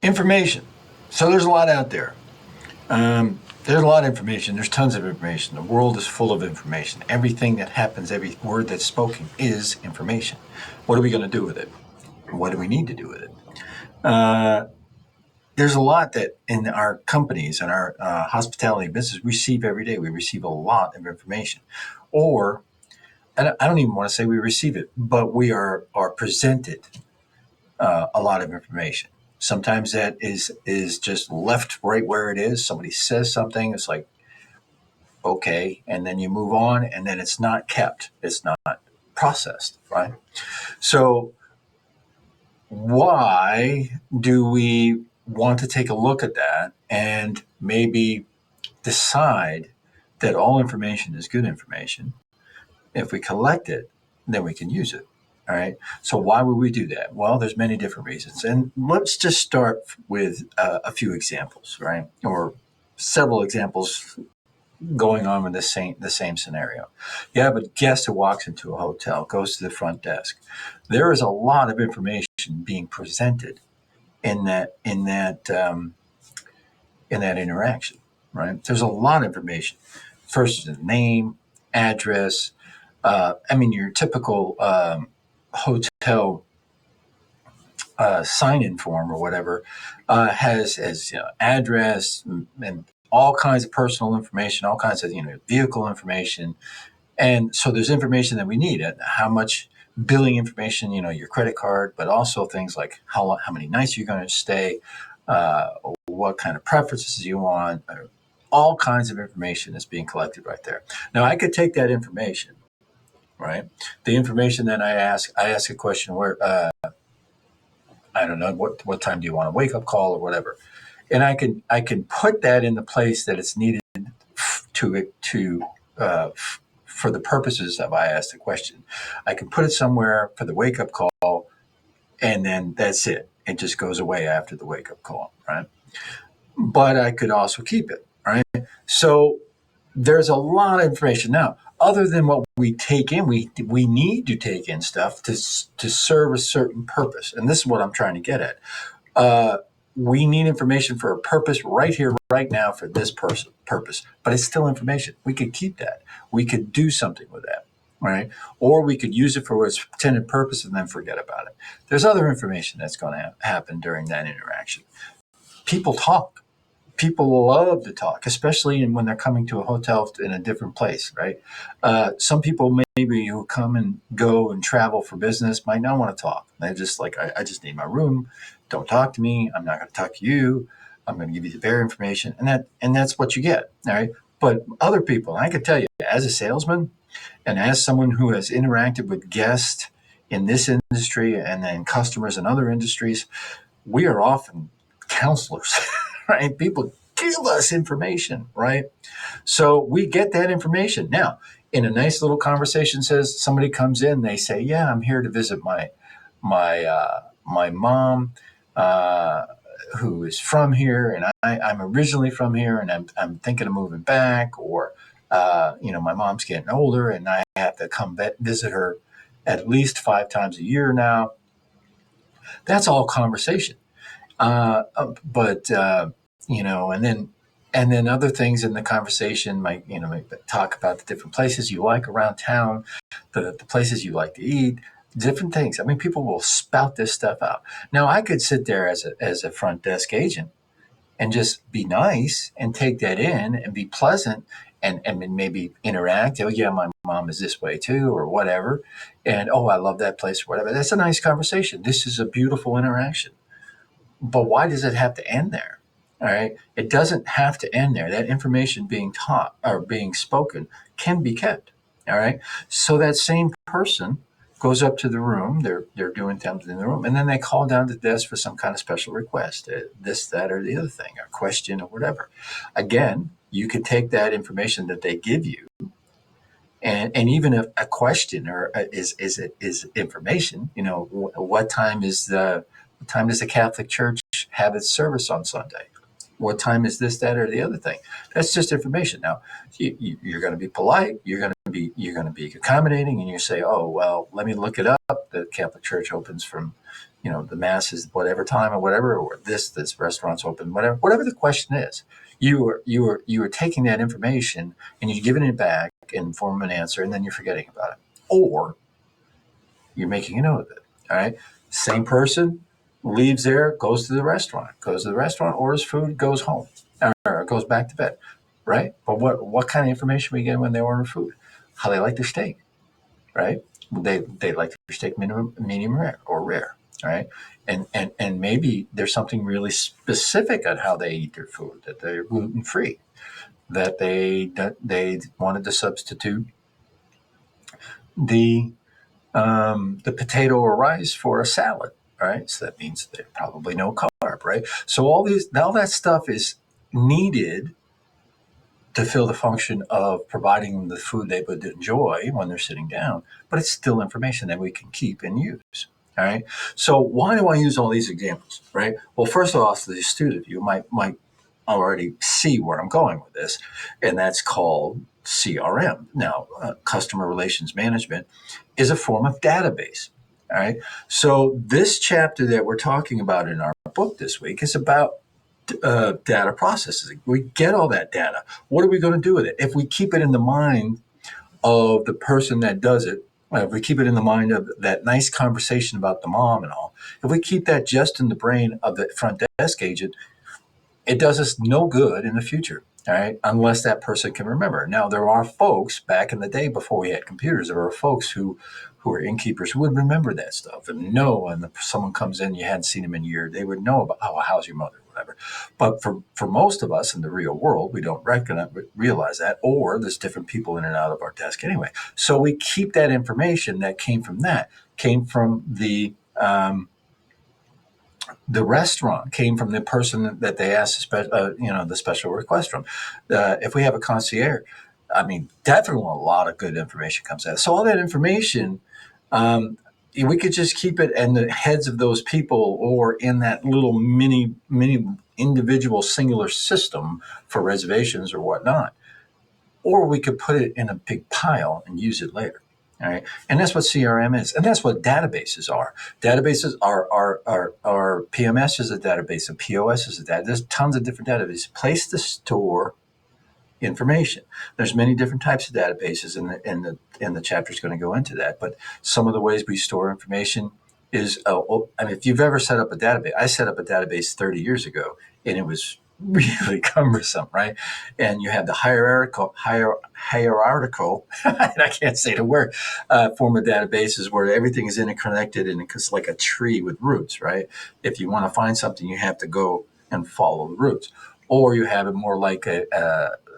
Information. So there's a lot out there. There's a lot of information. There's tons of information. The world is full of information. Everything that happens, every word that's spoken is information. What are we going to do with it? What do we need to do with it? There's a lot that in our companies and our hospitality business receive every day. We receive a lot of information. Or, I don't even want to say we receive it, but we are presented a lot of information. Sometimes that is just left right where it is. Somebody says something, it's like, okay, and then you move on, and then it's not kept. It's not processed, right? So why do we want to take a look at that and maybe decide that all information is good information? If we collect it, then we can use it. All right. So why would we do that? Well, there's many different reasons, and let's just start with a few examples, right? Or several examples going on with the same scenario. You have a guest who walks into a hotel, goes to the front desk. There is a lot of information being presented in that interaction, right? There's a lot of information. First is the name, address. Your typical hotel sign-in form or whatever has address and all kinds of personal information, all kinds of vehicle information, and so there's information that we need. How much billing information, your credit card, but also things like how many nights you're going to stay, uh, what kind of preferences you want. All kinds of information is being collected right there. Now I could take that information, right? The information that I ask a question where I don't know what time do you want a wake up call or whatever, and I can put that in the place that it's needed to for the purposes of I asked the question. I can put it somewhere for the wake up call, and then that's it. It just goes away after the wake up call, right? But I could also keep it, right? So there's a lot of information now. Other than what we take in, we need to take in stuff to serve a certain purpose, and this is what I'm trying to get at. Uh, we need information for a purpose right here, right now, for this purpose, but it's still information. We could keep that. We could do something with that, right? Or we could use it for its intended purpose and then forget about it. There's other information that's going to happen during that interaction. People talk. People love to talk, especially when they're coming to a hotel in a different place, right? Some people maybe who come and go and travel for business might not want to talk. They're just like, I just need my room. Don't talk to me. I'm not going to talk to you. I'm going to give you the bare information, and that's what you get, all right? But other people, I can tell you, as a salesman and as someone who has interacted with guests in this industry and then customers in other industries, we are often counselors, right? People give us information, right? So we get that information. Now, in a nice little conversation, says somebody comes in, they say, "Yeah, I'm here to visit my mom, uh, who is from here, and I'm originally from here, and I'm thinking of moving back, or my mom's getting older, and I have to come visit her at least 5 times a year now." That's all conversation. But and then other things in the conversation might talk about the different places you like around town, the places you like to eat, different things. I mean, people will spout this stuff out. Now, I could sit there as a front desk agent and just be nice and take that in and be pleasant and maybe interact. Oh, yeah, my mom is this way too, or whatever. And oh, I love that place, or whatever. That's a nice conversation. This is a beautiful interaction. But why does it have to end there? All right. It doesn't have to end there. That information being taught or being spoken can be kept. All right. So that same person goes up to the room. They're doing things in the room, and then they call down to the desk for some kind of special request, this, that, or the other thing, a question or whatever. Again, you can take that information that they give you, and even a question or is information. What time does the Catholic Church have its service on Sunday? What time is this, that, or the other thing? That's just information. Now, you're going to be polite. You're going to be accommodating, and you say, "Oh, well, let me look it up. The Catholic Church opens from, the mass is whatever time or whatever, or this restaurant's open, whatever the question is. You are taking that information and you're giving it back in form of an answer, and then you're forgetting about it, or you're making a note of it. All right, same person leaves there, goes to the restaurant, orders food, goes home, or goes back to bed, right? But what kind of information we get when they order food? How they like their steak, right? They like their steak medium rare or rare, right? And maybe there's something really specific on how they eat their food, that they're gluten free, that they wanted to substitute the the potato or rice for a salad, right? So that means there's probably no carb, right? So all that stuff is needed to fill the function of providing them the food they would enjoy when they're sitting down, but it's still information that we can keep and use. All right. So why do I use all these examples? Right. Well, first of all, to the student, you might already see where I'm going with this, and that's called CRM. Now, customer relations management is a form of database. All right. So this chapter that we're talking about in our book this week is about data processing. We get all that data. What are we going to do with it? If we keep it in the mind of the person that does it, if we keep it in the mind of that nice conversation about the mom and all, if we keep that just in the brain of the front desk agent, it does us no good in the future, all right, unless that person can remember. Now, there are folks back in the day before we had computers, there were folks who were innkeepers who would remember that stuff and know when someone comes in, you hadn't seen them in a year, they would know about, oh, how's your mother, whatever. But for most of us in the real world, we don't realize that, or there's different people in and out of our desk anyway. So we keep that information that came from the restaurant, came from the person that they asked, the special request from. If we have a concierge, I mean, definitely a lot of good information comes out. So all that information, we could just keep it in the heads of those people, or in that little mini individual singular system for reservations or whatnot, or we could put it in a big pile and use it later. All right. And that's what CRM is. And that's what databases are. Databases are PMS is a database, and POS is a database. There's tons of different databases. Place to store information. There's many different types of databases, and the chapter is going to go into that. But some of the ways we store information is, if you've ever set up a database, I set up a database 30 years ago, and it was really cumbersome, right? And you have the hierarchical, and I can't say the word, form of databases where everything is interconnected, and it's like a tree with roots, right? If you want to find something, you have to go and follow the roots. Or you have it more like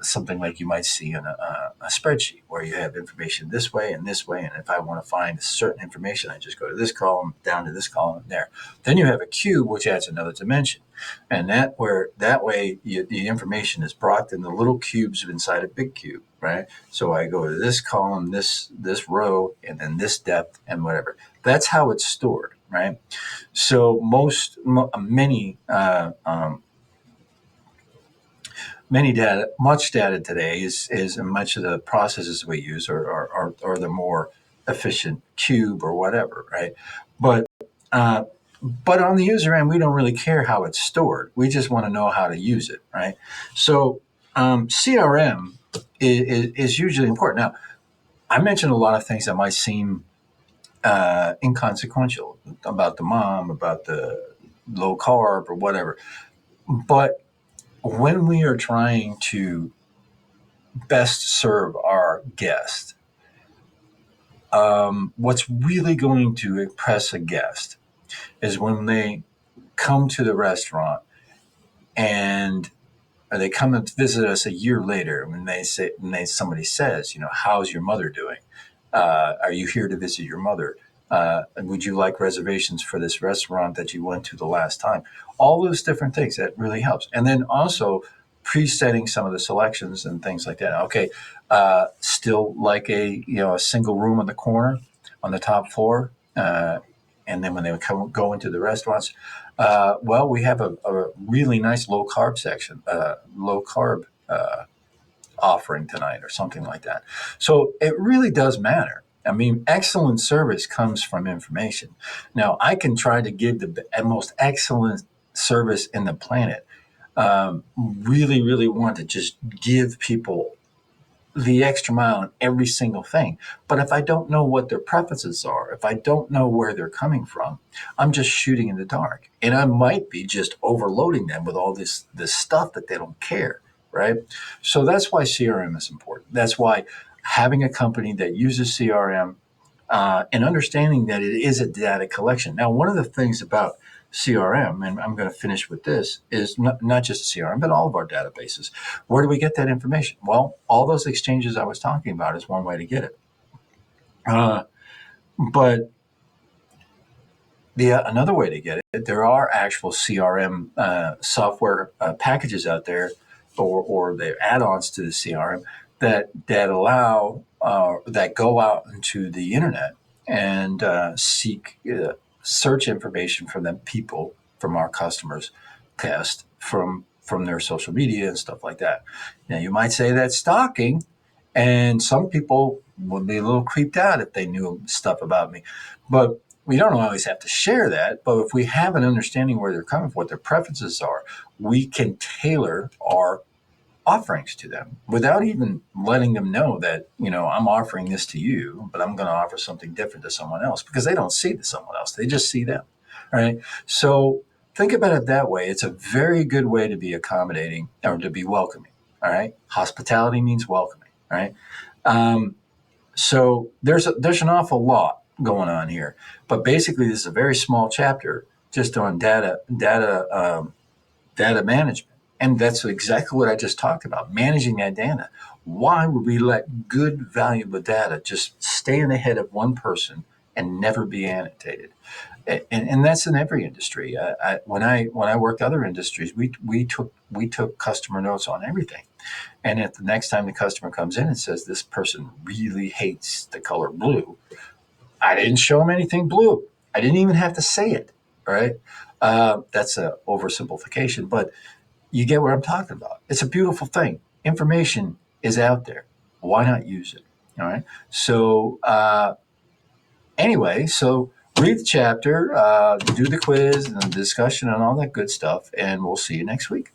something like you might see in a spreadsheet, where you have information this way and this way. And if I want to find certain information, I just go to this column, down to this column, there. Then you have a cube, which adds another dimension. And that way the information is brought in the little cubes inside a big cube, right? So I go to this column, this row, and then this depth and whatever. That's how it's stored, right? So much data today is much of the processes we use are the more efficient cube or whatever, right? But but on the user end, we don't really care how it's stored. We just want to know how to use it, right? So CRM is usually important. Now, I mentioned a lot of things that might seem inconsequential about the mom, about the low carb or whatever, but when we are trying to best serve our guest, what's really going to impress a guest is when they come to the restaurant and or they come and visit us a year later, somebody says, how's your mother doing? Are you here to visit your mother? Would you like reservations for this restaurant that you went to the last time? All those different things, that really helps. And then also presetting some of the selections and things like that. Okay, still like a single room on the corner on the top floor. And then when they go into the restaurants, we have a really nice low carb section, low carb offering tonight, or something like that. So it really does matter. I mean, excellent service comes from information. Now, I can try to give the most excellent service in the planet. Really, really want to just give people the extra mile in every single thing. But if I don't know what their preferences are, if I don't know where they're coming from, I'm just shooting in the dark. And I might be just overloading them with all this stuff that they don't care, right? So that's why CRM is important. That's why having a company that uses CRM and understanding that it is a data collection. Now, one of the things about CRM, and I'm going to finish with this, is not just CRM, but all of our databases. Where do we get that information? Well, all those exchanges I was talking about is one way to get it. But another way to get it, there are actual CRM software packages out there, or the add-ons to the CRM that allow that go out into the internet and seek search information from them people from our customers, cast from their social media and stuff like that. Now you might say that's stalking, and some people would be a little creeped out if they knew stuff about me, but we don't always have to share that, but if we have an understanding where they're coming from, what their preferences are, we can tailor our offerings to them without even letting them know that, I'm offering this to you, but I'm going to offer something different to someone else, because they don't see someone else. They just see them. All right. So think about it that way. It's a very good way to be accommodating or to be welcoming. All right. Hospitality means welcoming. All right. So there's an awful lot going on here, but basically this is a very small chapter just on data management, and that's exactly what I just talked about: managing that data. Why would we let good, valuable data just stay in the head of one person and never be annotated? And that's in every industry. When I worked other industries, we took customer notes on everything. And if the next time the customer comes in and says this person really hates the color blue, I didn't show them anything blue. I didn't even have to say it. Right? That's an oversimplification, but you get what I'm talking about. It's a beautiful thing. Information is out there. Why not use it? All right. So anyway, so read the chapter, do the quiz and the discussion and all that good stuff, and we'll see you next week.